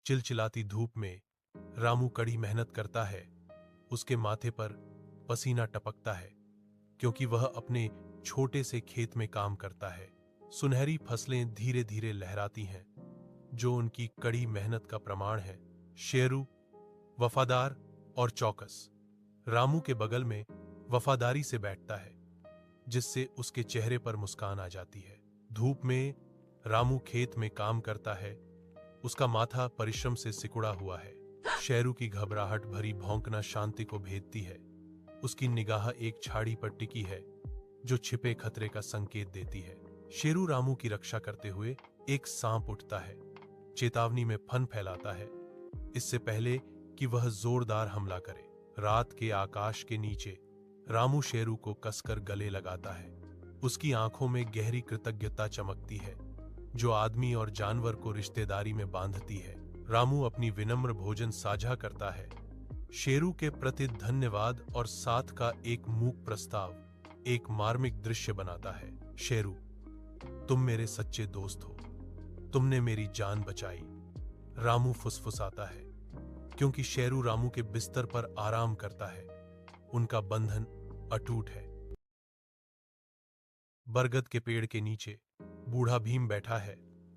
चिलचिलाती धूप में रामू कड़ी मेहनत करता है। उसके माथे पर पसीना टपकता है क्योंकि वह अपने छोटे से खेत में काम करता है। सुनहरी फसलें धीरे धीरे लहराती हैं, जो उनकी कड़ी मेहनत का प्रमाण है। शेरू वफादार और चौकस रामू के बगल में वफादारी से बैठता है, जिससे उसके चेहरे पर मुस्कान आ जाती है। धूप में रामू खेत में काम करता है। उसका माथा परिश्रम से सिकुड़ा हुआ है। शेरू की घबराहट भरी भौंकना शांति को भेदती है। उसकी निगाह एक झाड़ी पर टिकी है, जो छिपे खतरे का संकेत देती है। शेरू रामू की रक्षा करते हुए एक सांप उठता है, चेतावनी में फन फैलाता है, इससे पहले कि वह जोरदार हमला करे। रात के आकाश के नीचे रामू शेरू को कसकर गले लगाता है। उसकी आंखों में गहरी कृतज्ञता चमकती है, जो आदमी और जानवर को रिश्तेदारी में बांधती है। रामू अपनी विनम्र भोजन साझा करता है, शेरू के प्रति धन्यवाद और साथ का एक मूक प्रस्ताव एक मार्मिक दृश्य बनाता है। शेरू, तुम मेरे सच्चे दोस्त हो, तुमने मेरी जान बचाई। रामू फुसफुसाता है, क्योंकि शेरू रामू के बिस्तर पर आराम करता है। उनका बंधन अटूट है। बरगद के पेड़ के नीचे बूढ़ा भीम बैठा है।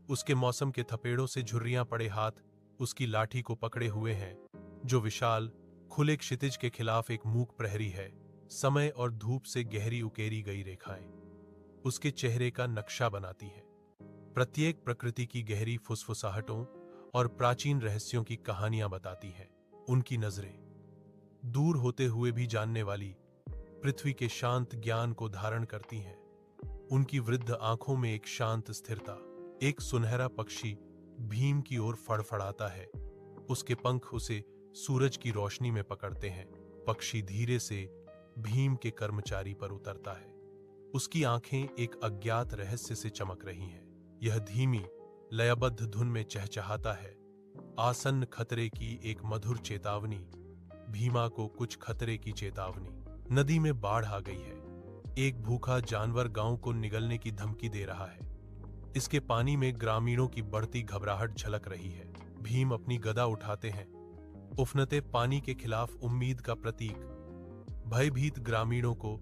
उसके मौसम के थपेड़ों से झुर्रियां पड़े हाथ उसकी लाठी को पकड़े हुए हैं, जो विशाल खुले क्षितिज के खिलाफ एक मूक प्रहरी है। समय और धूप से गहरी उकेरी गई रेखाएं उसके चेहरे का नक्शा बनाती हैं। प्रत्येक प्रकृति की गहरी फुसफुसाहटों और प्राचीन रहस्यों की कहानियां बताती हैं। उनकी नजरें दूर होते हुए भी जानने वाली पृथ्वी के शांत ज्ञान को धारण करती हैं। उनकी वृद्ध आंखों में एक शांत स्थिरता। एक सुनहरा पक्षी भीम की ओर फड़फड़ाता है। उसके पंख उसे सूरज की रोशनी में पकड़ते हैं। पक्षी धीरे से भीम के कर्मचारी पर उतरता है। उसकी आंखें एक अज्ञात रहस्य से चमक रही हैं। यह धीमी लयबद्ध धुन में चहचहाता है, आसन्न खतरे की एक मधुर चेतावनी। भीमा को कुछ खतरे की चेतावनी। नदी में बाढ़ आ गई है। एक भूखा जानवर गांव को निगलने की धमकी दे रहा है। इसके पानी में ग्रामीणों की बढ़ती घबराहट झलक रही है। भीम अपनी गदा उठाते हैं, उफनते पानी के खिलाफ उम्मीद का प्रतीक। भयभीत ग्रामीणों को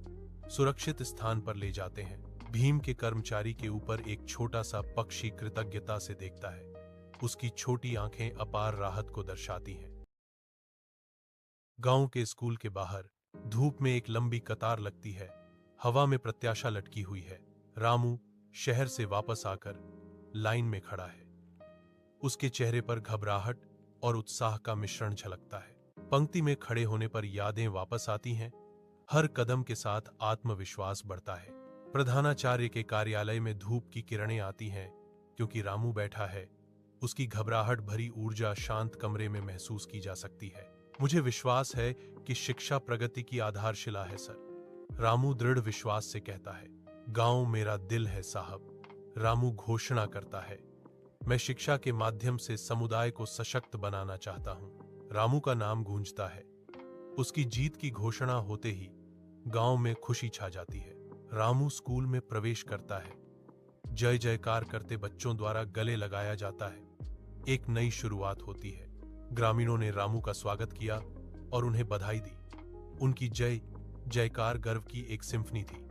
सुरक्षित स्थान पर ले जाते हैं। भीम के कर्मचारी के ऊपर एक छोटा सा पक्षी कृतज्ञता से देखता है। उसकी छोटी आंखें अपार राहत को दर्शाती हैं। गांव के स्कूल के बाहर धूप में एक लंबी कतार लगती है। हवा में प्रत्याशा लटकी हुई है। रामू शहर से वापस आकर लाइन में खड़ा है। उसके चेहरे पर घबराहट और उत्साह का मिश्रण झलकता है। पंक्ति में खड़े होने पर यादें वापस आती हैं। हर कदम के साथ आत्मविश्वास बढ़ता है। प्रधानाचार्य के कार्यालय में धूप की किरणें आती हैं, क्योंकि रामू बैठा है। उसकी घबराहट भरी ऊर्जा शांत कमरे में महसूस की जा सकती है। मुझे विश्वास है कि शिक्षा प्रगति की आधारशिला है सर, रामू दृढ़ विश्वास से कहता है। गांव मेरा दिल है साहब, रामू घोषणा करता है। मैं शिक्षा के माध्यम से समुदाय को सशक्त बनाना चाहता हूं। रामू का नाम गूंजता है। उसकी जीत की घोषणा होते ही गांव में खुशी छा जाती है। रामू स्कूल में प्रवेश करता है। जय जयकार करते बच्चों द्वारा गले लगाया जाता है। एक नई शुरुआत होती है। ग्रामीणों ने रामू का स्वागत किया और उन्हें बधाई दी। उनकी जय जयकार गर्व की एक सिम्फनी थी।